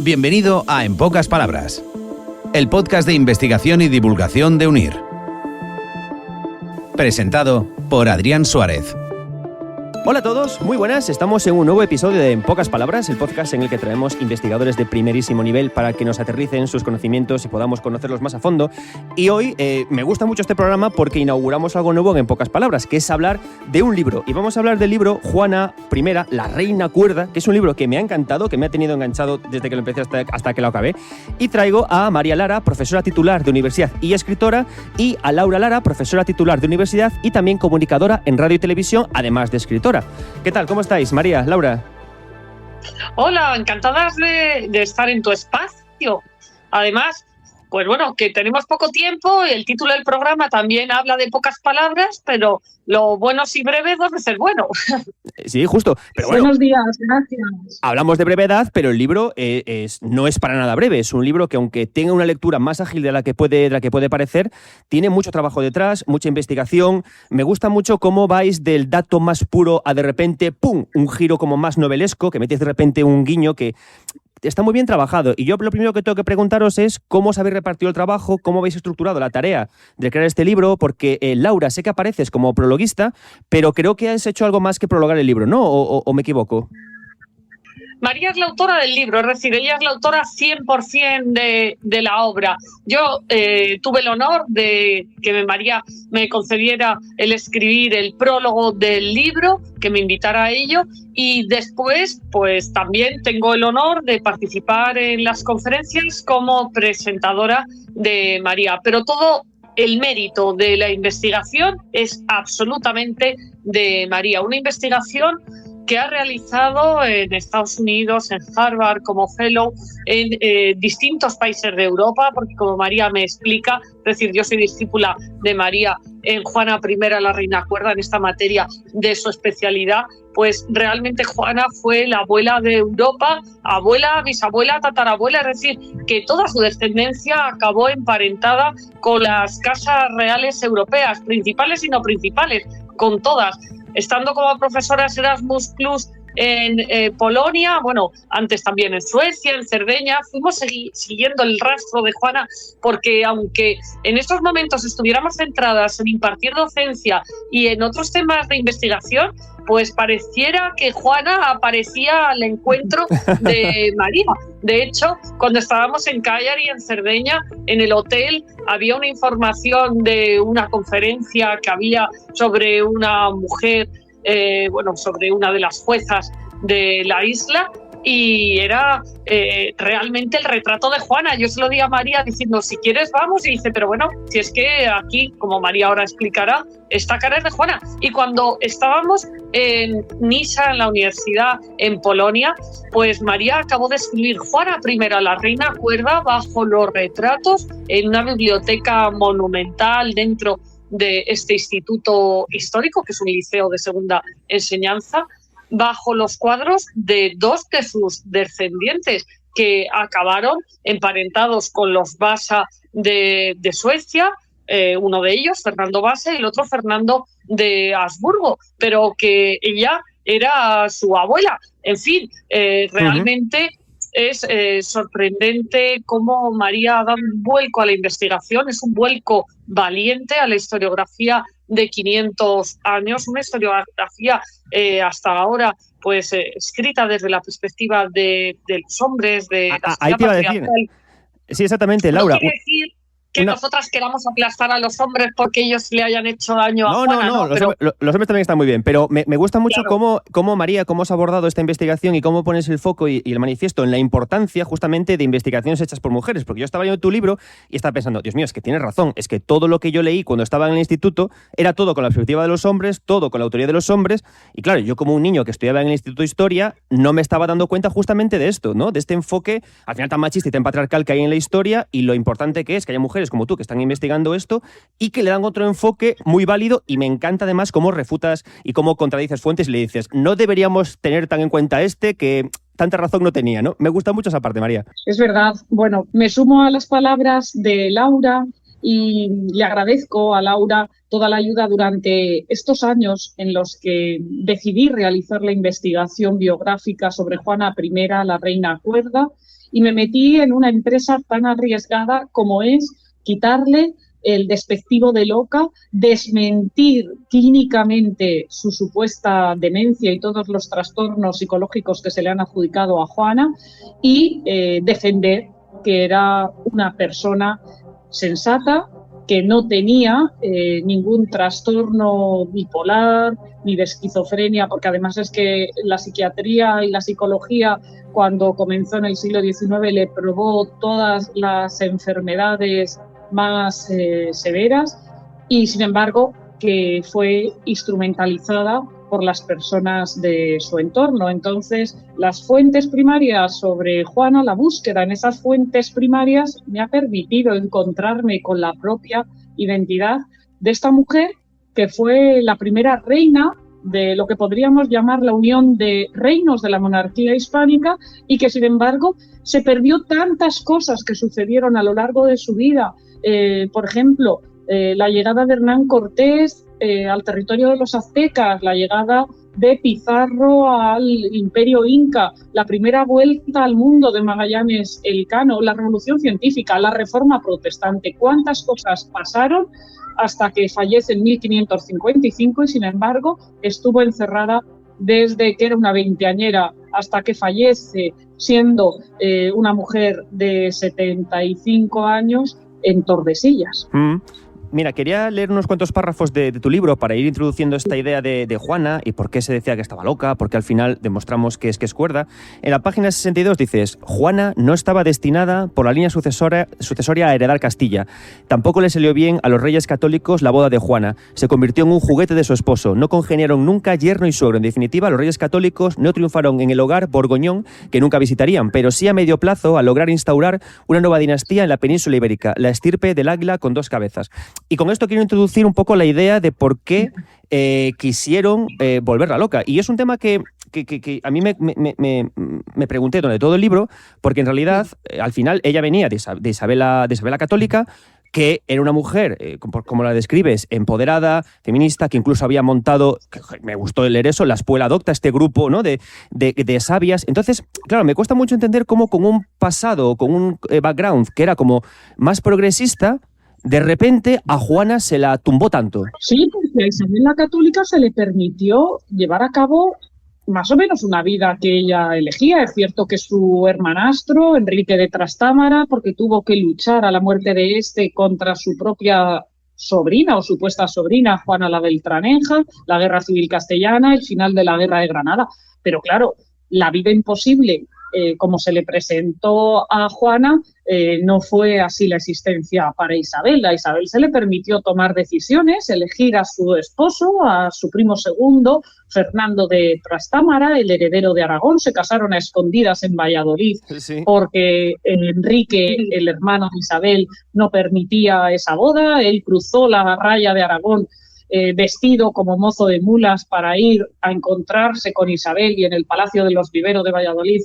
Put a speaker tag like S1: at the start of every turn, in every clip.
S1: Bienvenido a En Pocas Palabras, el podcast de investigación y divulgación de UNIR. Presentado por Adrián Suárez.
S2: Hola a todos, muy buenas. Estamos en un nuevo episodio de En Pocas Palabras, el podcast en el que traemos investigadores de primerísimo nivel para que nos aterricen sus conocimientos y podamos conocerlos más a fondo. Y hoy me gusta mucho este programa porque inauguramos algo nuevo en Pocas Palabras, que es hablar de un libro. Y vamos a hablar del libro Juana I, la Reina Cuerda, que es un libro que me ha encantado, que me ha tenido enganchado desde que lo empecé hasta que lo acabé. Y traigo a María Lara, profesora titular de universidad y escritora, y a Laura Lara, profesora titular de universidad y también comunicadora en radio y televisión, además de escritora. ¿Qué tal? ¿Cómo estáis, María, Laura?
S3: Hola, encantadas de estar en tu espacio. Además, pues bueno, que tenemos poco tiempo y el título del programa también habla de pocas palabras, pero lo bueno si breve dos veces bueno.
S2: Sí, justo. Pero bueno,
S3: buenos días, gracias.
S2: Hablamos de brevedad, pero el libro no es para nada breve. Es un libro que, aunque tenga una lectura más ágil de la que puede parecer, tiene mucho trabajo detrás, mucha investigación. Me gusta mucho cómo vais del dato más puro a de repente, ¡pum!, un giro como más novelesco, que metéis de repente un guiño que está muy bien trabajado. Y yo lo primero que tengo que preguntaros es cómo os habéis repartido el trabajo, cómo habéis estructurado la tarea de crear este libro, porque Laura, sé que apareces como prologuista, pero creo que has hecho algo más que prologar el libro, ¿no? ¿O me equivoco?
S3: María es la autora del libro, es decir, ella es la autora 100% de la obra. Yo tuve el honor de que María me concediera el escribir el prólogo del libro, que me invitara a ello, y después pues también tengo el honor de participar en las conferencias como presentadora de María. Pero todo el mérito de la investigación es absolutamente de María, una investigación que ha realizado en Estados Unidos, en Harvard, como fellow, en distintos países de Europa, porque como María me explica, es decir, yo soy discípula de María en Juana I, la Reina Cuerda, en esta materia de su especialidad, pues realmente Juana fue la abuela de Europa, abuela, bisabuela, tatarabuela, es decir, que toda su descendencia acabó emparentada con las casas reales europeas, principales y no principales, con todas. Estando como profesora Erasmus Plus en Polonia, bueno, antes también en Suecia, en Cerdeña, fuimos siguiendo el rastro de Juana, porque aunque en estos momentos estuviéramos centradas en impartir docencia y en otros temas de investigación, pues pareciera que Juana aparecía al encuentro de María. De hecho, cuando estábamos en Cagliari, en Cerdeña, en el hotel, había una información de una conferencia que había sobre una mujer, sobre una de las juezas de la isla, y era realmente el retrato de Juana. Yo se lo di a María diciendo, si quieres vamos, y dice, pero bueno, si es que aquí, como María ahora explicará, esta cara es de Juana. Y cuando estábamos en Nisa, en la universidad en Polonia, pues María acabó de escribir Juana I, la Reina Cuerda, bajo los retratos en una biblioteca monumental dentro de este instituto histórico, que es un liceo de segunda enseñanza, bajo los cuadros de dos de sus descendientes que acabaron emparentados con los Vasa de Suecia, uno de ellos, Fernando Vasa, y el otro Fernando de Habsburgo, pero que ella era su abuela. En fin, realmente es sorprendente cómo María ha dado un vuelco a la investigación, es un vuelco valiente a la historiografía de 500 años, una historiografía hasta ahora pues escrita desde la perspectiva de los hombres, de la
S2: ahí te iba a decir. Sí, exactamente, Laura.
S3: No quiere decir que nosotras queramos aplastar a los hombres porque ellos le hayan hecho daño a Juana.
S2: No, los hombres también están muy bien, pero me gusta mucho cómo María, cómo has abordado esta investigación y cómo pones el foco y el manifiesto en la importancia justamente de investigaciones hechas por mujeres, porque yo estaba leyendo tu libro y estaba pensando, Dios mío, es que tienes razón, es que todo lo que yo leí cuando estaba en el instituto era todo con la perspectiva de los hombres, todo con la autoría de los hombres, y claro, yo como un niño que estudiaba en el Instituto de Historia no me estaba dando cuenta justamente de esto, ¿no? De este enfoque al final tan machista y tan patriarcal que hay en la historia, y lo importante que es que haya mujeres como tú que están investigando esto y que le dan otro enfoque muy válido. Y me encanta además cómo refutas y cómo contradices fuentes y le dices, no deberíamos tener tan en cuenta que tanta razón no tenía, ¿no? Me gusta mucho esa parte, María.
S4: Es verdad. Bueno, me sumo a las palabras de Laura y le agradezco a Laura toda la ayuda durante estos años en los que decidí realizar la investigación biográfica sobre Juana I, la reina cuerda, y me metí en una empresa tan arriesgada como es quitarle el despectivo de loca, desmentir clínicamente su supuesta demencia y todos los trastornos psicológicos que se le han adjudicado a Juana y defender que era una persona sensata, que no tenía ningún trastorno bipolar ni de esquizofrenia, porque además es que la psiquiatría y la psicología, cuando comenzó en el siglo XIX, le probó todas las enfermedades más severas y, sin embargo, que fue instrumentalizada por las personas de su entorno. Entonces, las fuentes primarias sobre Juana, la búsqueda en esas fuentes primarias me ha permitido encontrarme con la propia identidad de esta mujer, que fue la primera reina de lo que podríamos llamar la unión de reinos de la monarquía hispánica y que, sin embargo, se perdió tantas cosas que sucedieron a lo largo de su vida. Por ejemplo, la llegada de Hernán Cortés al territorio de los aztecas, la llegada de Pizarro al imperio inca, la primera vuelta al mundo de Magallanes Elcano, la revolución científica, la reforma protestante. ¿Cuántas cosas pasaron hasta que fallece en 1555 y, sin embargo, estuvo encerrada desde que era una veinteañera hasta que fallece, siendo una mujer de 75 años en Tordesillas?
S2: Mira, quería leer unos cuantos párrafos de tu libro para ir introduciendo esta idea de Juana y por qué se decía que estaba loca, porque al final demostramos que es cuerda. En la página 62 dices: Juana no estaba destinada por la línea sucesoria a heredar Castilla. Tampoco le salió bien a los reyes católicos la boda de Juana. Se convirtió en un juguete de su esposo. No congeniaron nunca yerno y suegro. En definitiva, los reyes católicos no triunfaron en el hogar borgoñón, que nunca visitarían, pero sí a medio plazo a lograr instaurar una nueva dinastía en la península ibérica, la estirpe del águila con dos cabezas. Y con esto quiero introducir un poco la idea de por qué quisieron volverla loca. Y es un tema que a mí me pregunté durante todo el libro, porque en realidad, al final, ella venía de Isabel la Católica, que era una mujer, como la describes, empoderada, feminista, que incluso había montado, que me gustó leer eso, la Espuela Docta, este grupo, ¿no?, de sabias. Entonces, claro, me cuesta mucho entender cómo con un pasado, con un background que era como más progresista, de repente a Juana se la tumbó tanto.
S4: Sí, porque a Isabel la Católica se le permitió llevar a cabo más o menos una vida que ella elegía. Es cierto que su hermanastro, Enrique de Trastámara, porque tuvo que luchar a la muerte de este contra su propia sobrina o supuesta sobrina, Juana la Beltraneja, la Guerra Civil Castellana, el final de la Guerra de Granada. Pero claro, la vida imposible, como se le presentó a Juana, no fue así la existencia para Isabel. A Isabel se le permitió tomar decisiones, elegir a su esposo, a su primo segundo, Fernando de Trastámara, el heredero de Aragón. Se casaron a escondidas en Valladolid, sí, porque Enrique, el hermano de Isabel, no permitía esa boda. Él cruzó la raya de Aragón vestido como mozo de mulas para ir a encontrarse con Isabel, y en el Palacio de los Viveros de Valladolid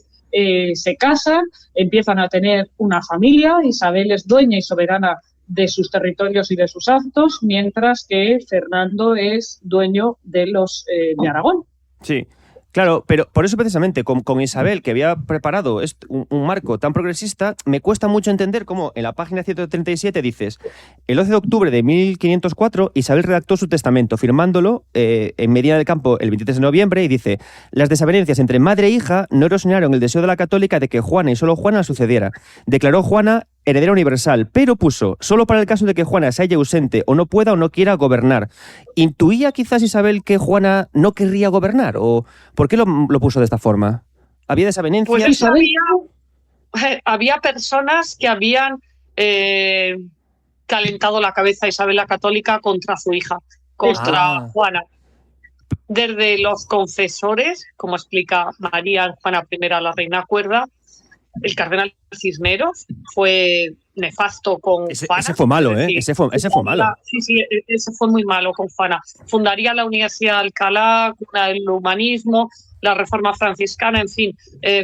S4: se casan, empiezan a tener una familia. Isabel es dueña y soberana de sus territorios y de sus actos, mientras que Fernando es dueño de los de Aragón.
S2: Sí. Claro, pero por eso precisamente con Isabel, que había preparado un marco tan progresista, me cuesta mucho entender cómo en la página 137 dices: el 12 de octubre de 1504 Isabel redactó su testamento, firmándolo en Medina del Campo el 23 de noviembre, y dice: las desavenencias entre madre e hija no erosionaron el deseo de la católica de que Juana y solo Juana la sucediera. Declaró Juana heredera universal, pero puso: solo para el caso de que Juana se halle ausente o no pueda o no quiera gobernar. ¿Intuía quizás Isabel que Juana no querría gobernar? ¿O por qué lo puso de esta forma? ¿Había desavenencias?
S3: Pues Isabel, había personas que habían calentado la cabeza a Isabel la Católica contra su hija, contra Juana. Desde los confesores, como explica María Juana I, la reina cuerda, el cardenal Cisneros fue nefasto con Juana.
S2: Ese fue malo, ¿eh? Ese fue malo.
S3: Sí, ese fue muy malo con Juana. Fundaría la Universidad de Alcalá, cuna del humanismo, la Reforma franciscana, en fin,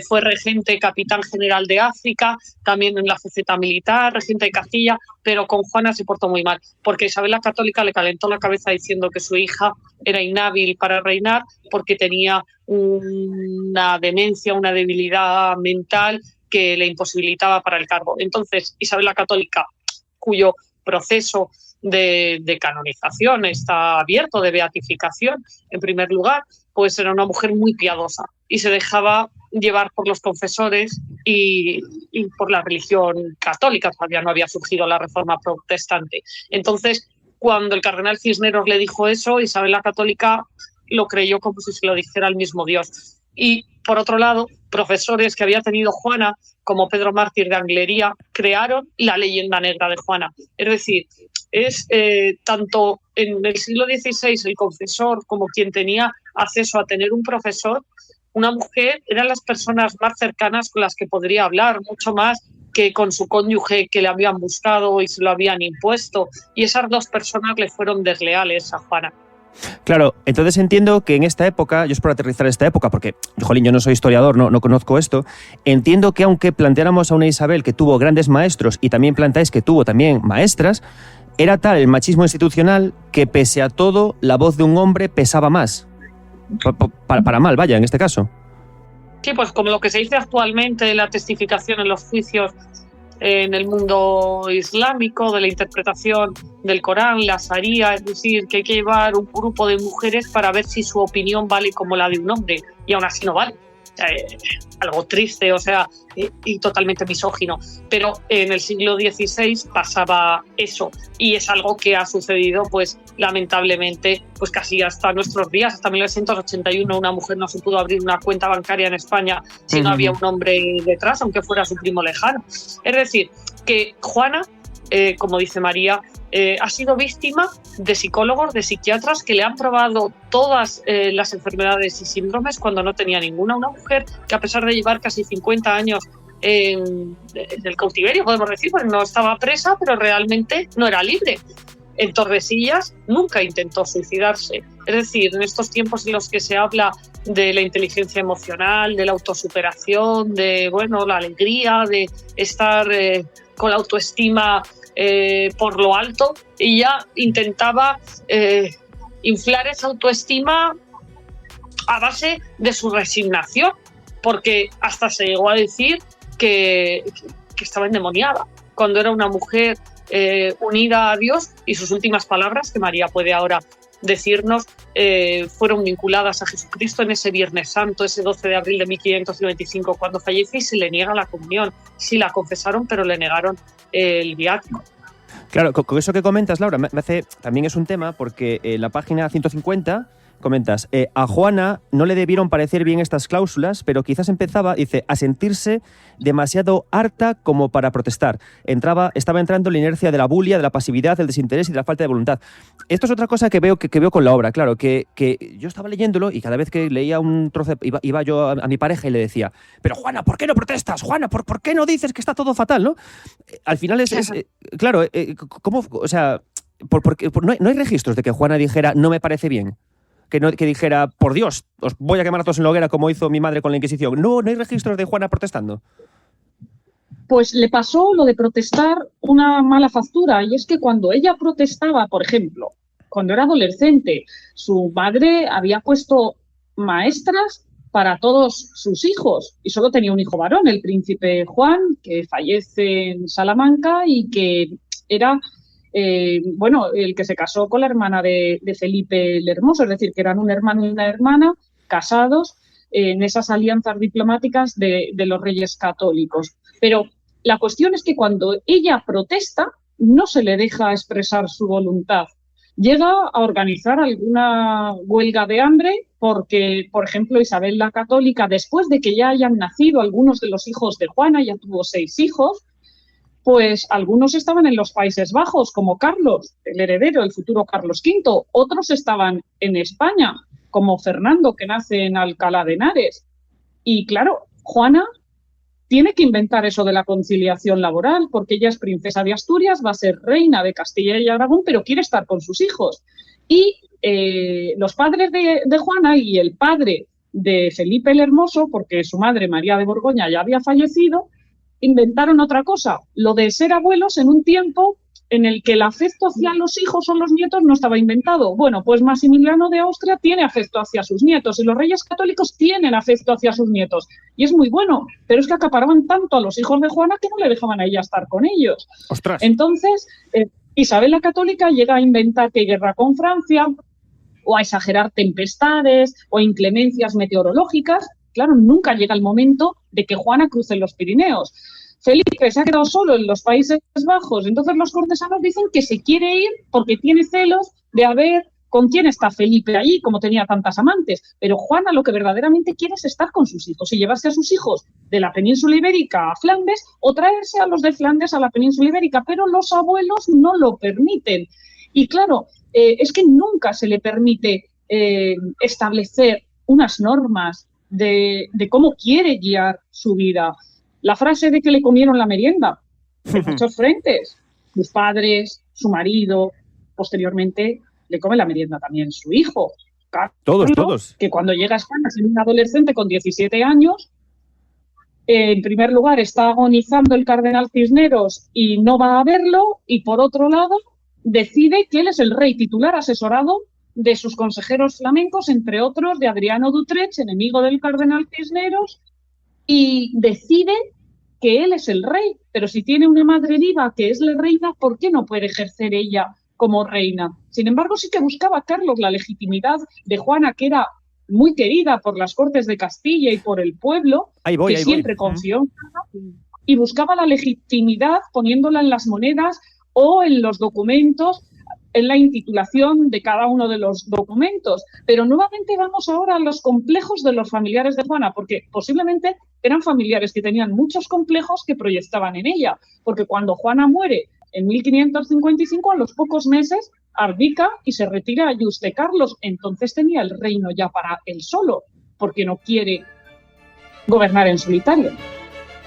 S3: fue regente, capitán general de África, también en la faceta militar, regente de Castilla, pero con Juana se portó muy mal, porque Isabel la Católica le calentó la cabeza diciendo que su hija era inhábil para reinar porque tenía una demencia, una debilidad mental que le imposibilitaba para el cargo. Entonces, Isabel la Católica, cuyo proceso de canonización está abierto, de beatificación, en primer lugar, pues era una mujer muy piadosa y se dejaba llevar por los confesores y por la religión católica. Todavía no había surgido la Reforma protestante. Entonces, cuando el cardenal Cisneros le dijo eso, Isabel la Católica lo creyó como si se lo dijera el mismo Dios. Y, por otro lado, profesores que había tenido Juana, como Pedro Mártir de Anglería, crearon la leyenda negra de Juana. Es decir, es tanto en el siglo XVI el confesor como quien tenía acceso a tener un profesor, una mujer, eran las personas más cercanas con las que podría hablar, mucho más que con su cónyuge que le habían buscado y se lo habían impuesto. Y esas dos personas le fueron desleales a Juana.
S2: Claro, entonces entiendo que en esta época, yo es por aterrizar esta época, porque, jolín, yo no soy historiador, no conozco esto, entiendo que aunque planteáramos a una Isabel que tuvo grandes maestros y también planteáis que tuvo también maestras, era tal el machismo institucional que pese a todo la voz de un hombre pesaba más. Para mal, vaya, en este caso.
S3: Sí, pues como lo que se dice actualmente, la testificación en los juicios en el mundo islámico, de la interpretación del Corán, la Sharia, es decir, que hay que llevar un grupo de mujeres para ver si su opinión vale como la de un hombre, y aún así no vale. Algo triste, o sea, y totalmente misógino. Pero en el siglo XVI pasaba eso, y es algo que ha sucedido, pues lamentablemente, pues casi hasta nuestros días. Hasta 1981 una mujer no se pudo abrir una cuenta bancaria en España si no había un hombre detrás, aunque fuera su primo lejano. Es decir, que Juana, como dice María, ha sido víctima de psicólogos, de psiquiatras que le han probado todas las enfermedades y síndromes cuando no tenía ninguna. Una mujer que, a pesar de llevar casi 50 años en el cautiverio, podemos decir, porque no estaba presa, pero realmente no era libre. En Tordesillas nunca intentó suicidarse. Es decir, en estos tiempos en los que se habla de la inteligencia emocional, de la autosuperación, de la alegría, de estar con la autoestima por lo alto, ella intentaba inflar esa autoestima a base de su resignación, porque hasta se llegó a decir que estaba endemoniada, cuando era una mujer unida a Dios, y sus últimas palabras, que María puede ahora decirnos, fueron vinculadas a Jesucristo en ese Viernes Santo, ese 12 de abril de 1595, cuando fallece, y se le niega la comunión. Sí, la confesaron, pero le negaron el viático.
S2: Claro, con eso que comentas, Laura, también es un tema, porque en la página 150 comentas, a Juana no le debieron parecer bien estas cláusulas, pero quizás empezaba, dice, a sentirse demasiado harta como para protestar. Estaba entrando en la inercia de la bulia, de la pasividad, del desinterés y de la falta de voluntad. Esto es otra cosa que veo con la obra, claro, que yo estaba leyéndolo y cada vez que leía un trozo, iba yo a mi pareja y le decía, pero Juana, ¿por qué no protestas? Juana, ¿por qué no dices que está todo fatal, no? Al final claro, ¿cómo? O sea, no hay registros de que Juana dijera, no me parece bien. Que dijera, por Dios, os voy a quemar a todos en la hoguera como hizo mi madre con la Inquisición. No hay registros de Juana protestando.
S4: Pues le pasó lo de protestar una mala factura, y es que cuando ella protestaba, por ejemplo, cuando era adolescente, su madre había puesto maestras para todos sus hijos y solo tenía un hijo varón, el príncipe Juan, que fallece en Salamanca y que era el que se casó con la hermana de Felipe el Hermoso, es decir, que eran un hermano y una hermana casados en esas alianzas diplomáticas de los reyes católicos. Pero la cuestión es que cuando ella protesta, no se le deja expresar su voluntad. Llega a organizar alguna huelga de hambre porque, por ejemplo, Isabel la Católica, después de que ya hayan nacido algunos de los hijos de Juana, ya tuvo 6 hijos, pues algunos estaban en los Países Bajos, como Carlos, el heredero, el futuro Carlos V. Otros estaban en España, como Fernando, que nace en Alcalá de Henares. Y claro, Juana tiene que inventar eso de la conciliación laboral, porque ella es princesa de Asturias, va a ser reina de Castilla y Aragón, pero quiere estar con sus hijos. Y los padres de Juana y el padre de Felipe el Hermoso, porque su madre, María de Borgoña, ya había fallecido, inventaron otra cosa, lo de ser abuelos en un tiempo en el que el afecto hacia los hijos o los nietos no estaba inventado. Bueno, pues Maximiliano de Austria tiene afecto hacia sus nietos y los reyes católicos tienen afecto hacia sus nietos. Y es muy bueno, pero es que acaparaban tanto a los hijos de Juana que no le dejaban a ella estar con ellos.
S2: ¡Ostras!
S4: Entonces, Isabel la Católica llega a inventar que hay guerra con Francia, o a exagerar tempestades o inclemencias meteorológicas. Claro, nunca llega el momento de que Juana cruce los Pirineos. Felipe se ha quedado solo en los Países Bajos, entonces los cortesanos dicen que se quiere ir porque tiene celos de a ver con quién está Felipe allí, como tenía tantas amantes. Pero Juana lo que verdaderamente quiere es estar con sus hijos y llevarse a sus hijos de la península ibérica a Flandes o traerse a los de Flandes a la península ibérica, pero los abuelos no lo permiten. Y claro, es que nunca se le permite establecer unas normas de cómo quiere guiar su vida. La frase de que le comieron la merienda, en muchos frentes, sus padres, su marido, posteriormente le come la merienda también su hijo. Carlos,
S2: Todos.
S4: Que cuando llega a España, siendo un adolescente con 17 años, en primer lugar está agonizando el cardenal Cisneros y no va a verlo, y por otro lado decide que él es el rey titular asesorado de sus consejeros flamencos, entre otros de Adriano d'Utrecht, enemigo del cardenal Cisneros, y decide que él es el rey. Pero si tiene una madre viva que es la reina, ¿por qué no puede ejercer ella como reina? Sin embargo, sí que buscaba Carlos la legitimidad de Juana, que era muy querida por las Cortes de Castilla y por el pueblo, que siempre confió en Juana, y buscaba la legitimidad poniéndola en las monedas o en los documentos, en la intitulación de cada uno de los documentos. Pero nuevamente vamos ahora a los complejos de los familiares de Juana, porque posiblemente eran familiares que tenían muchos complejos que proyectaban en ella, porque cuando Juana muere en 1555, a los pocos meses, abdica y se retira a Juste Carlos. Entonces tenía el reino ya para él solo, porque no quiere gobernar en solitario.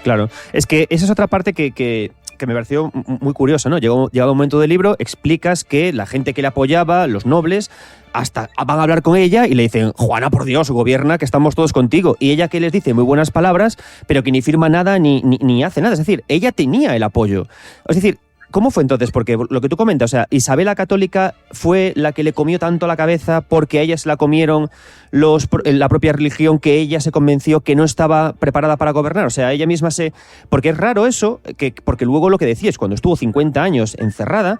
S2: Claro, es que esa es otra parte que me pareció muy curioso, ¿no? Llegado un momento del libro, explicas que la gente que le apoyaba, los nobles, hasta van a hablar con ella y le dicen: Juana, por Dios, gobierna, que estamos todos contigo. Y ella, que les dice muy buenas palabras, pero que ni firma nada ni hace nada. Es decir, ella tenía el apoyo. Es decir, ¿cómo fue entonces? Porque lo que tú comentas, o sea, Isabel la Católica fue la que le comió tanto la cabeza porque a ella se la comieron la propia religión, que ella se convenció que no estaba preparada para gobernar. O sea, ella misma porque es raro eso, porque luego lo que decías, cuando estuvo 50 años encerrada,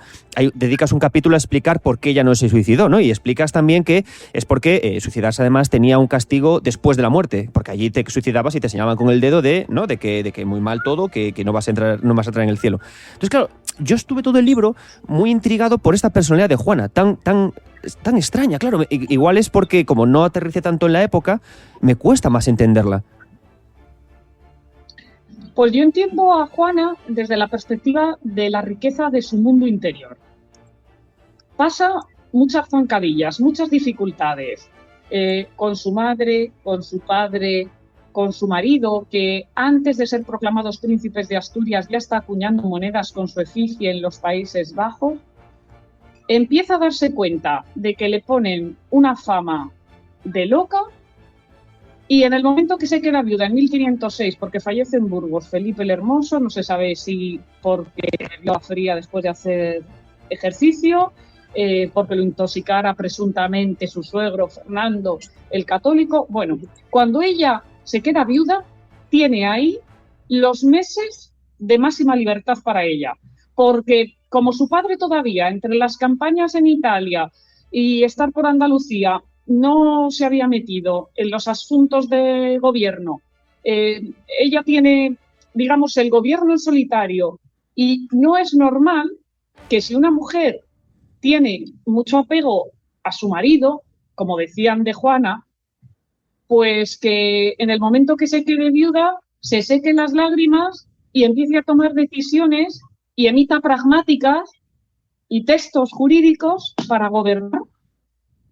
S2: dedicas un capítulo a explicar por qué ella no se suicidó, ¿no? Y explicas también que es porque suicidarse además tenía un castigo después de la muerte, porque allí te suicidabas y te señalaban con el dedo de que muy mal todo, que no vas a entrar en el cielo. Entonces, claro, yo estuve todo el libro muy intrigado por esta personalidad de Juana, tan extraña, claro. Igual es porque, como no aterricé tanto en la época, me cuesta más entenderla.
S4: Pues yo entiendo a Juana desde la perspectiva de la riqueza de su mundo interior. Pasa muchas zancadillas, muchas dificultades, con su madre, con su padre, con su marido, que antes de ser proclamados príncipes de Asturias ya está acuñando monedas con su efigie en los Países Bajos. Empieza a darse cuenta de que le ponen una fama de loca, y en el momento que se queda viuda, en 1506, porque fallece en Burgos Felipe el Hermoso, no se sabe si porque vio a fría después de hacer ejercicio, porque lo intoxicara presuntamente su suegro Fernando el Católico. Bueno, cuando ella se queda viuda, tiene ahí los meses de máxima libertad para ella, porque como su padre todavía, entre las campañas en Italia y estar por Andalucía, no se había metido en los asuntos de gobierno, ella tiene, digamos, el gobierno en solitario, y no es normal que si una mujer tiene mucho apego a su marido, como decían de Juana, pues que en el momento que se quede viuda se sequen las lágrimas y empiece a tomar decisiones y emita pragmáticas y textos jurídicos para gobernar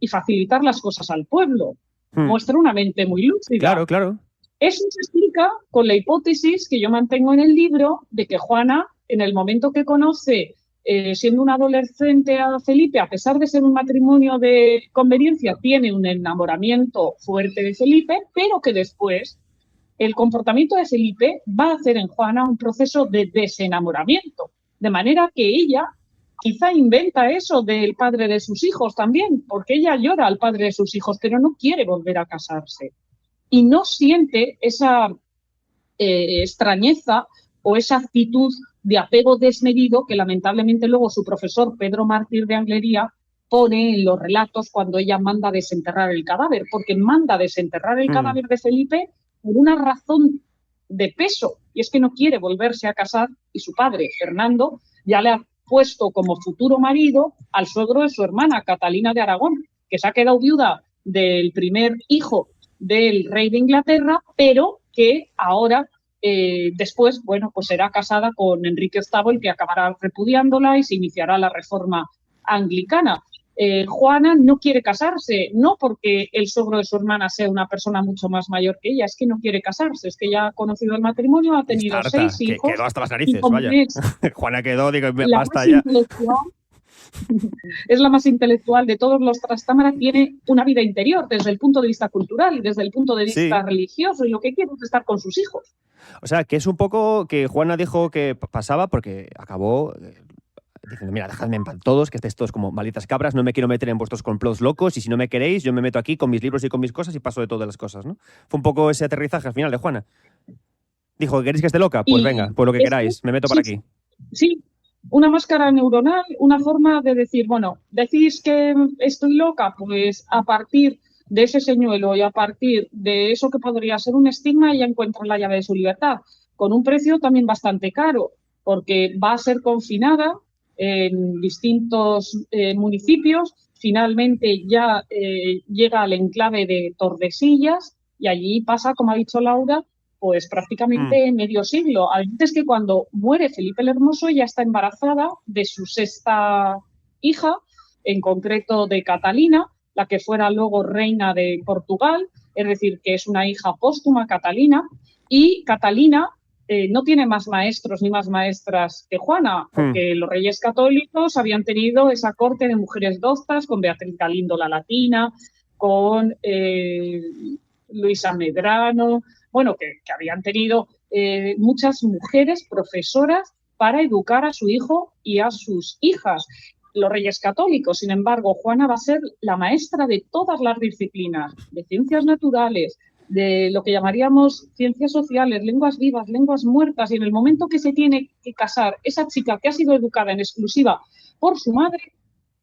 S4: y facilitar las cosas al pueblo. Muestra una mente muy lúcida.
S2: Claro.
S4: Eso se explica con la hipótesis que yo mantengo en el libro de que Juana, en el momento que conoce siendo un adolescente a Felipe, a pesar de ser un matrimonio de conveniencia, tiene un enamoramiento fuerte de Felipe, pero que después el comportamiento de Felipe va a hacer en Juana un proceso de desenamoramiento, de manera que ella quizá inventa eso del padre de sus hijos también, porque ella llora al padre de sus hijos, pero no quiere volver a casarse. Y no siente esa extrañeza o esa actitud de apego desmedido que lamentablemente luego su profesor Pedro Mártir de Anglería pone en los relatos cuando ella manda desenterrar el cadáver, porque manda desenterrar el cadáver de Felipe por una razón de peso, y es que no quiere volverse a casar, y su padre, Fernando, ya le ha puesto como futuro marido al suegro de su hermana, Catalina de Aragón, que se ha quedado viuda del primer hijo del rey de Inglaterra, pero que ahora, después, bueno, pues será casada con Enrique VIII, el que acabará repudiándola y se iniciará la reforma anglicana. Juana no quiere casarse, no porque el suegro de su hermana sea una persona mucho más mayor que ella, es que no quiere casarse, es que ya ha conocido el matrimonio, ha tenido 6 hijos.
S2: Quedó hasta las narices, vaya. Juana quedó, digo, basta ya.
S4: Es la más intelectual de todos los Trastámara, tiene una vida interior desde el punto de vista cultural y desde el punto de vista religioso, y lo que quiere es estar con sus hijos.
S2: O sea, que es un poco que Juana dijo que pasaba porque acabó diciendo, mira, dejadme en paz todos, que estéis todos como malditas cabras, no me quiero meter en vuestros complots locos, y si no me queréis, yo me meto aquí con mis libros y con mis cosas y paso de todas las cosas, ¿no? Fue un poco ese aterrizaje al final de Juana. Dijo, ¿queréis que esté loca? Pues venga, pues lo que queráis, me meto para aquí.
S4: Sí, una máscara neuronal, una forma de decir, bueno, decís que estoy loca, pues a partir de ese señuelo y a partir de eso que podría ser un estigma, ella encuentra la llave de su libertad, con un precio también bastante caro, porque va a ser confinada en distintos municipios, finalmente ya llega al enclave de Tordesillas y allí pasa, como ha dicho Laura, pues prácticamente medio siglo. Antes que cuando muere Felipe el Hermoso ya está embarazada de su 6ª hija, en concreto de Catalina, la que fuera luego reina de Portugal, es decir, que es una hija póstuma, Catalina, y Catalina no tiene más maestros ni más maestras que Juana, porque los reyes católicos habían tenido esa corte de mujeres doctas con Beatriz Galindo la Latina, con Luisa Medrano, bueno, que habían tenido muchas mujeres profesoras para educar a su hijo y a sus hijas. Los reyes católicos, sin embargo, Juana va a ser la maestra de todas las disciplinas, de ciencias naturales, de lo que llamaríamos ciencias sociales, lenguas vivas, lenguas muertas, y en el momento que se tiene que casar esa chica que ha sido educada en exclusiva por su madre,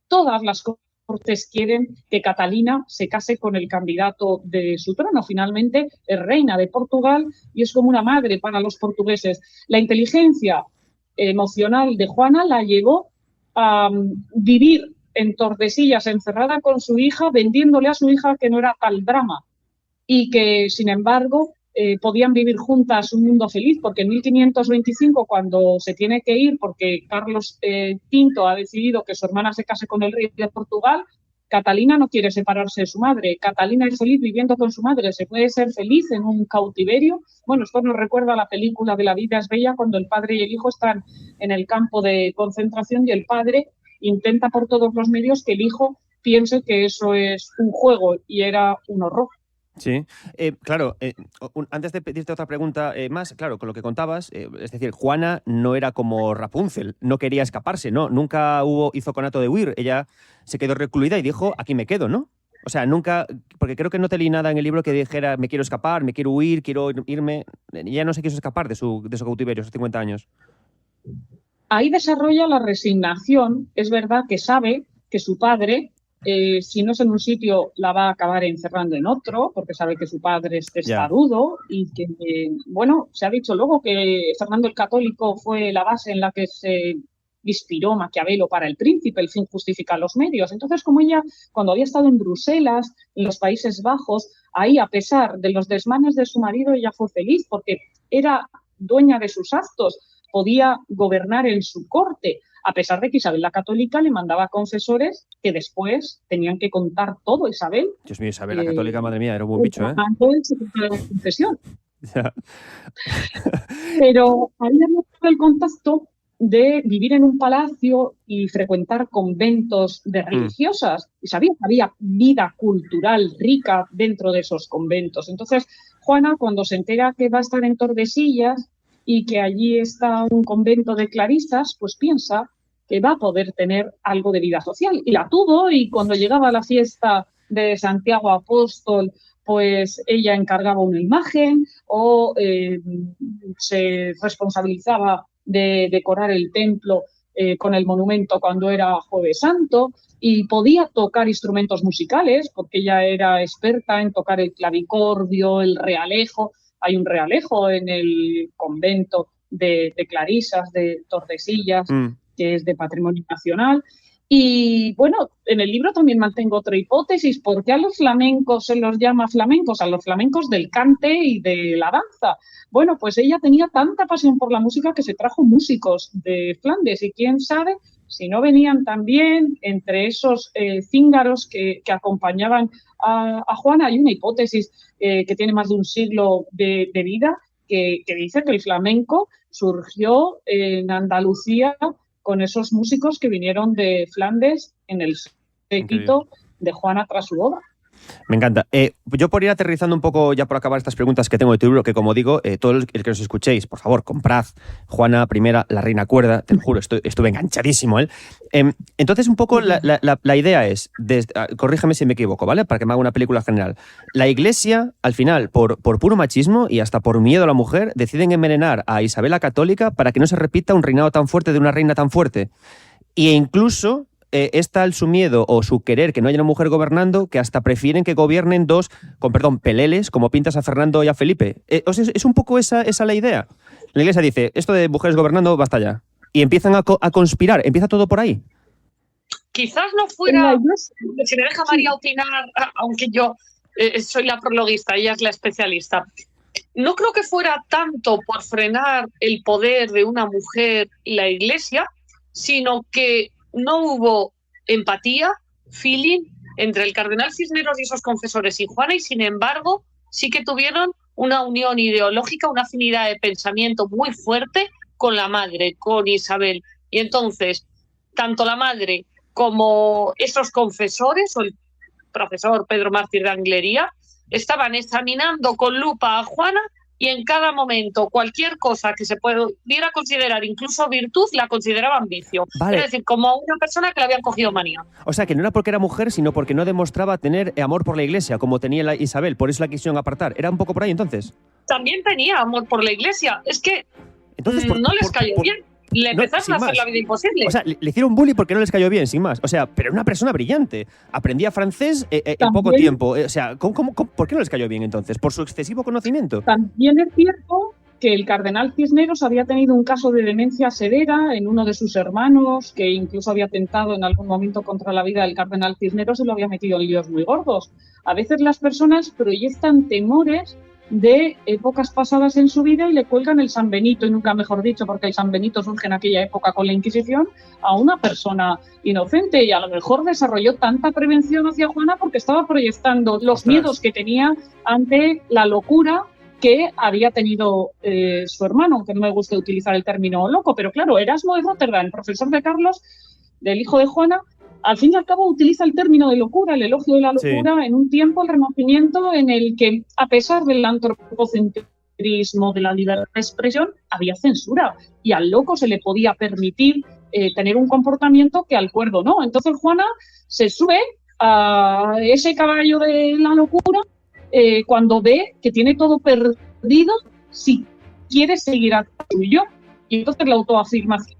S4: todas las cortes quieren que Catalina se case con el candidato de su trono. Finalmente es reina de Portugal y es como una madre para los portugueses. La inteligencia emocional de Juana la llevó a vivir en Tordesillas encerrada con su hija, vendiéndole a su hija que no era tal drama, y que, sin embargo, podían vivir juntas un mundo feliz, porque en 1525, cuando se tiene que ir, porque Carlos V ha decidido que su hermana se case con el rey de Portugal, Catalina no quiere separarse de su madre. Catalina es feliz viviendo con su madre. ¿Se puede ser feliz en un cautiverio? Bueno, esto nos recuerda a la película de La vida es bella, cuando el padre y el hijo están en el campo de concentración y el padre intenta por todos los medios que el hijo piense que eso es un juego, y era un horror.
S2: Sí, claro, antes de pedirte otra pregunta más, claro, con lo que contabas, es decir, Juana no era como Rapunzel, no quería escaparse, ¿no? Nunca hizo conato de huir, ella se quedó recluida y dijo, aquí me quedo, ¿no? O sea, nunca, porque creo que no te leí nada en el libro que dijera, me quiero escapar, me quiero huir, quiero irme. Ella no se quiso escapar de su cautiverio, esos 50 años.
S4: Ahí desarrolla la resignación. Es verdad que sabe que su padre, si no es en un sitio, la va a acabar encerrando en otro, porque sabe que su padre es testarudo y que, bueno, se ha dicho luego que Fernando el Católico fue la base en la que se inspiró Maquiavelo para El Príncipe, el fin justifica los medios. Entonces, como ella, cuando había estado en Bruselas, en los Países Bajos, ahí, a pesar de los desmanes de su marido, ella fue feliz porque era dueña de sus actos, podía gobernar en su corte, a pesar de que Isabel la Católica le mandaba confesores que después tenían que contar todo. Isabel.
S2: Dios mío, Isabel la Católica, madre mía, era un buen bicho, ¿eh?
S4: El secreto de la confesión. Pero ahí el contacto de vivir en un palacio y frecuentar conventos de religiosas. Y sabía que había vida cultural rica dentro de esos conventos. Entonces, Juana, cuando se entera que va a estar en Tordesillas y que allí está un convento de clarisas, pues piensa que va a poder tener algo de vida social. Y la tuvo, y cuando llegaba a la fiesta de Santiago Apóstol, pues ella encargaba una imagen o se responsabilizaba de decorar el templo con el monumento cuando era Jueves Santo, y podía tocar instrumentos musicales porque ella era experta en tocar el clavicordio, el realejo. Hay un realejo en el convento de clarisas de Tordesillas, que es de Patrimonio Nacional. Y bueno, en el libro también mantengo otra hipótesis. ¿Por qué a los flamencos se los llama flamencos? A los flamencos del cante y de la danza. Bueno, pues ella tenía tanta pasión por la música que se trajo músicos de Flandes, y quién sabe si no venían también entre esos cíngaros que acompañaban a Juana. Hay una hipótesis que tiene más de un siglo de vida que dice que el flamenco surgió en Andalucía con esos músicos que vinieron de Flandes en el séquito de Juana tras su boda.
S2: Me encanta. Yo por ir aterrizando un poco, ya por acabar estas preguntas que tengo de tu libro, que como digo, todo el que os escuchéis, por favor, comprad Juana I, la Reina Cuerda, te lo juro, estuve enganchadísimo. Entonces, un poco la idea es, corrígeme si me equivoco, ¿vale? Para que me haga una película general. La Iglesia, al final, por puro machismo y hasta por miedo a la mujer, deciden envenenar a Isabel la Católica para que no se repita un reinado tan fuerte de una reina tan fuerte. E incluso es tal su miedo o su querer que no haya una mujer gobernando que hasta prefieren que gobiernen dos, con perdón, peleles, como pintas a Fernando y a Felipe. Es un poco esa la idea. La Iglesia dice, esto de mujeres gobernando, basta ya. Y empiezan a conspirar. ¿Empieza todo por ahí?
S3: Quizás no fuera, si me deja María opinar, aunque yo soy la prologuista, ella es la especialista. No creo que fuera tanto por frenar el poder de una mujer la Iglesia, sino que no hubo empatía, feeling entre el cardenal Cisneros y esos confesores y Juana, y sin embargo sí que tuvieron una unión ideológica, una afinidad de pensamiento muy fuerte con la madre, con Isabel. Y entonces, tanto la madre como esos confesores, o el profesor Pedro Mártir de Anglería, estaban examinando con lupa a Juana, y en cada momento cualquier cosa que se pudiera considerar incluso virtud la consideraban vicio. Vale. Es decir, como una persona que le habían cogido manía.
S2: O sea, que no era porque era mujer, sino porque no demostraba tener amor por la Iglesia, como tenía la Isabel, por eso la quisieron apartar. ¿Era un poco por ahí entonces?
S3: También tenía amor por la Iglesia. Es que entonces, no les cayó bien. Le empezaron a hacer la vida imposible.
S2: O sea, le hicieron bullying porque no les cayó bien, sin más. O sea, pero era una persona brillante. Aprendía francés en poco tiempo. O sea, ¿por qué no les cayó bien entonces? ¿Por su excesivo conocimiento?
S4: También es cierto que el cardenal Cisneros había tenido un caso de demencia severa en uno de sus hermanos, que incluso había atentado en algún momento contra la vida del cardenal Cisneros y lo había metido en líos muy gordos. A veces las personas proyectan temores de épocas pasadas en su vida y le cuelgan el San Benito, y nunca mejor dicho, porque el San Benito surge en aquella época con la Inquisición, a una persona inocente, y a lo mejor desarrolló tanta prevención hacia Juana porque estaba proyectando los miedos que tenía ante la locura que había tenido su hermano, aunque no me gusta utilizar el término loco, pero claro, Erasmo de Rotterdam, profesor de Carlos, del hijo de Juana, al fin y al cabo utiliza el término de locura, el elogio de la locura, en un tiempo, el Renacimiento, en el que, a pesar del antropocentrismo, de la libertad de expresión, había censura, y al loco se le podía permitir tener un comportamiento que al cuerdo no. Entonces Juana se sube a ese caballo de la locura cuando ve que tiene todo perdido si quiere seguir a su yo. Y entonces la autoafirmación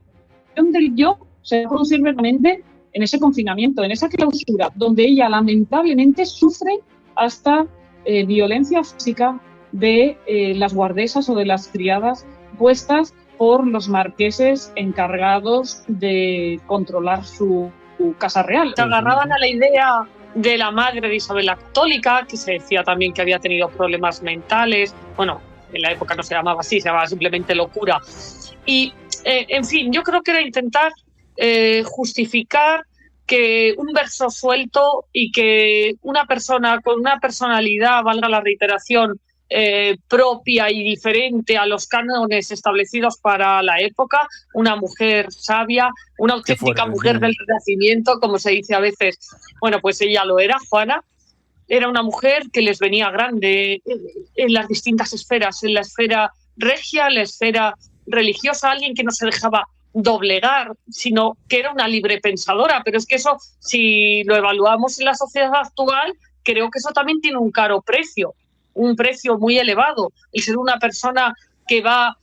S4: del yo se va a producir verdaderamente en ese confinamiento, en esa clausura, donde ella lamentablemente sufre hasta violencia física de las guardesas o de las criadas puestas por los marqueses encargados de controlar su casa real.
S3: Se agarraban a la idea de la madre de Isabel la Católica, que se decía también que había tenido problemas mentales. Bueno, en la época no se llamaba así, se llamaba simplemente locura. Y, en fin, yo creo que era intentar justificar que un verso suelto y que una persona con una personalidad, valga la reiteración, propia y diferente a los cánones establecidos para la época, una mujer sabia, una auténtica mujer del Renacimiento, como se dice a veces. Bueno, pues ella lo era, Juana. Era una mujer que les venía grande en las distintas esferas, en la esfera regia, en la esfera religiosa, alguien que no se dejaba doblegar, sino que era una libre pensadora. Pero es que eso, si lo evaluamos en la sociedad actual, creo que eso también tiene un caro precio, un precio muy elevado. El ser una persona que va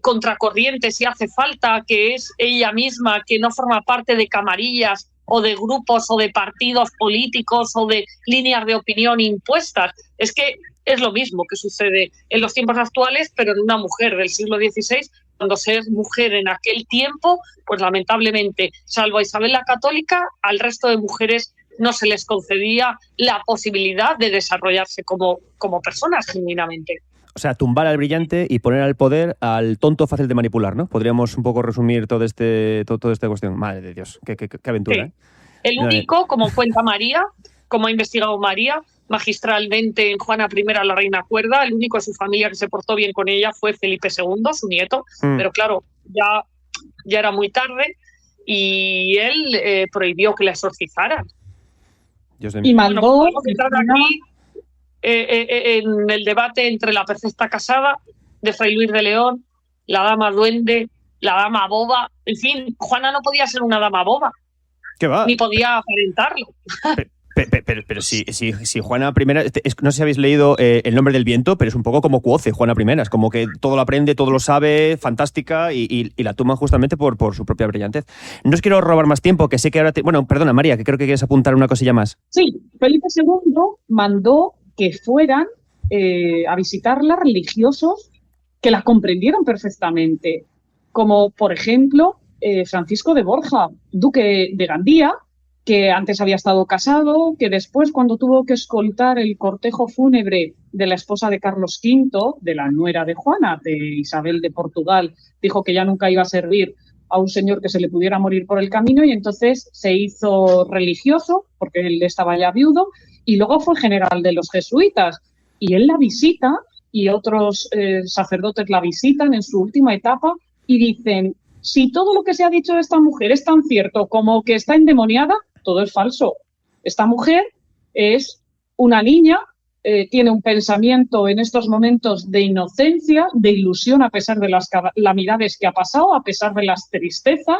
S3: contracorriente si hace falta, que es ella misma, que no forma parte de camarillas o de grupos o de partidos políticos o de líneas de opinión impuestas. Es que es lo mismo que sucede en los tiempos actuales, pero en una mujer del siglo XVI, cuando se es mujer en aquel tiempo, pues lamentablemente, salvo a Isabel la Católica, al resto de mujeres no se les concedía la posibilidad de desarrollarse como personas genuinamente.
S2: O sea, tumbar al brillante y poner al poder al tonto fácil de manipular, ¿no? Podríamos un poco resumir toda esta cuestión. Madre de Dios, qué aventura,
S3: sí. El único, como cuenta María, como ha investigado María magistralmente en Juana I, la reina cuerda, el único de su familia que se portó bien con ella fue Felipe II, su nieto, pero claro, ya era muy tarde y él prohibió que la exorcizaran.
S4: Y mandó...
S3: Bueno, aquí en el debate entre la perfecta casada de Fray Luis de León, la dama duende, la dama boba, en fin, Juana no podía ser una dama boba.
S2: ¿Qué va?
S3: Ni podía aparentarlo.
S2: Pero si Juana I, no sé si habéis leído El nombre del viento, pero es un poco como Cuoce, Juana I, es como que todo lo aprende, todo lo sabe, fantástica, y la toman justamente por su propia brillantez. No os quiero robar más tiempo, que sé que ahora... Bueno, perdona, María, que creo que quieres apuntar una cosilla más.
S4: Sí, Felipe II mandó que fueran a visitarla religiosos que la comprendieron perfectamente, como por ejemplo Francisco de Borja, duque de Gandía, que antes había estado casado, que después, cuando tuvo que escoltar el cortejo fúnebre de la esposa de Carlos V, de la nuera de Juana, de Isabel de Portugal, dijo que ya nunca iba a servir a un señor que se le pudiera morir por el camino, y entonces se hizo religioso, porque él estaba ya viudo, y luego fue general de los jesuitas. Y él la visita, y otros sacerdotes la visitan en su última etapa, y dicen, si todo lo que se ha dicho de esta mujer es tan cierto como que está endemoniada, todo es falso. Esta mujer es una niña, tiene un pensamiento en estos momentos de inocencia, de ilusión a pesar de las calamidades que ha pasado, a pesar de las tristezas,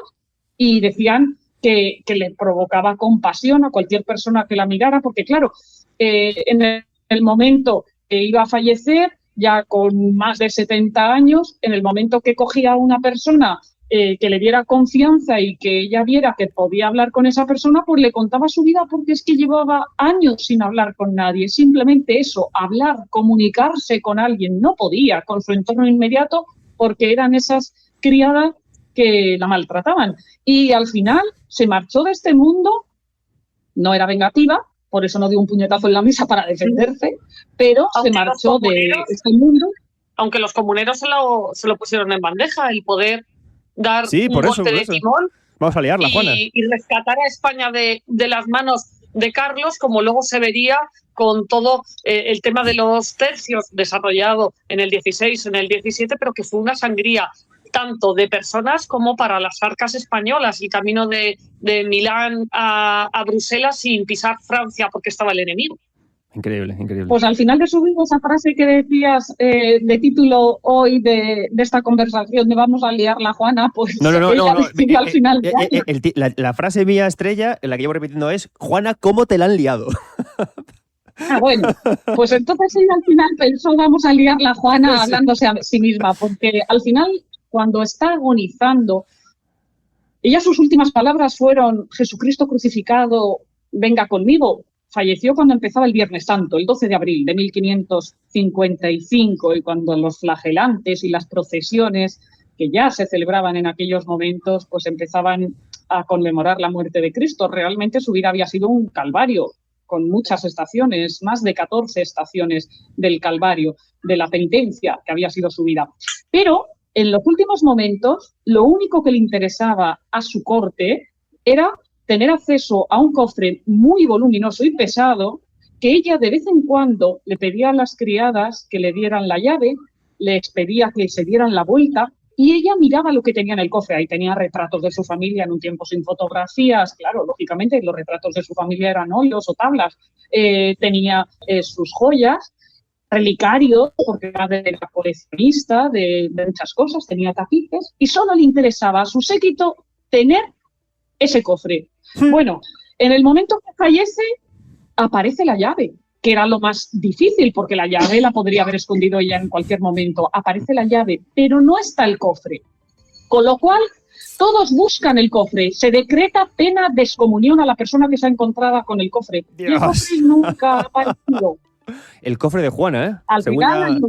S4: y decían que le provocaba compasión a cualquier persona que la mirara, porque claro, en el momento que iba a fallecer, ya con más de 70 años, en el momento que cogía a una persona que le diera confianza y que ella viera que podía hablar con esa persona, pues le contaba su vida, porque es que llevaba años sin hablar con nadie. Simplemente eso, hablar, comunicarse con alguien, no podía con su entorno inmediato, porque eran esas criadas que la maltrataban. Y al final se marchó de este mundo, no era vengativa, por eso no dio un puñetazo en la mesa para defenderse, pero se marchó de este mundo.
S3: Aunque los comuneros se lo pusieron en bandeja, el poder dar un golpe de timón.
S2: Vamos a liarla, Juana.
S3: Y rescatar a España de las manos de Carlos, como luego se vería con todo el tema de los tercios desarrollado en el 16, en el 17, pero que fue una sangría tanto de personas como para las arcas españolas, el camino de Milán a Bruselas sin pisar Francia porque estaba el enemigo.
S2: Increíble, increíble.
S4: Pues al final de su vida, esa frase que decías de título hoy de esta conversación de vamos a liarla, Juana, pues
S2: no.
S4: Al final
S2: la frase mía estrella, la que llevo repitiendo es: Juana, ¿cómo te la han liado?
S4: Bueno, pues entonces ella al final pensó vamos a liarla, Juana, hablándose a sí misma, porque al final, cuando está agonizando, ella sus últimas palabras fueron: Jesucristo crucificado, venga conmigo. Falleció cuando empezaba el Viernes Santo, el 12 de abril de 1555, y cuando los flagelantes y las procesiones que ya se celebraban en aquellos momentos, pues empezaban a conmemorar la muerte de Cristo. Realmente su vida había sido un calvario, con muchas estaciones, más de 14 estaciones del calvario, de la penitencia que había sido su vida. Pero en los últimos momentos, lo único que le interesaba a su corte era tener acceso a un cofre muy voluminoso y pesado que ella de vez en cuando le pedía a las criadas que le dieran la llave, les pedía que se dieran la vuelta y ella miraba lo que tenía en el cofre. Ahí tenía retratos de su familia en un tiempo sin fotografías, claro, lógicamente los retratos de su familia eran óleos o tablas. Tenía sus joyas, relicarios, porque era de la coleccionista de muchas cosas, tenía tapices y solo le interesaba a su séquito tener ese cofre. Bueno, en el momento que fallece, aparece la llave, que era lo más difícil, porque la llave la podría haber escondido ella en cualquier momento. Aparece la llave, pero no está el cofre. Con lo cual, todos buscan el cofre. Se decreta pena de excomunión a la persona que se ha encontrado con el cofre.
S2: Dios.
S4: Y el cofre nunca ha aparecido.
S2: El cofre de Juana, ¿eh?
S4: Al final,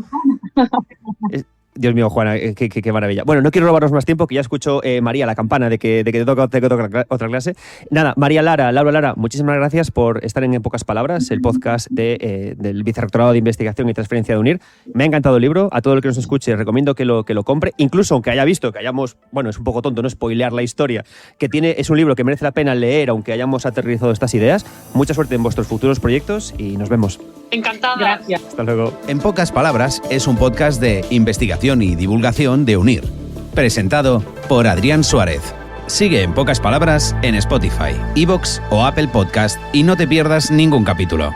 S2: Dios mío, Juana, qué maravilla. Bueno, no quiero robarnos más tiempo, que ya escucho, María, la campana de que te toca otra clase. Nada, Laura Lara, muchísimas gracias por estar en Pocas Palabras, el podcast del Vicerrectorado de Investigación y Transferencia de UNIR. Me ha encantado el libro. A todo el que nos escuche, recomiendo que lo compre. Incluso aunque haya visto, que hayamos, bueno, es un poco tonto no spoilear la historia, es un libro que merece la pena leer, aunque hayamos aterrizado estas ideas. Mucha suerte en vuestros futuros proyectos y nos vemos.
S3: Encantada.
S4: gracias.
S2: Hasta luego.
S1: En Pocas Palabras es un podcast de investigación y divulgación de UNIR, presentado por Adrián Suárez. Sigue En Pocas Palabras en Spotify, iVoox o Apple Podcast y no te pierdas ningún capítulo.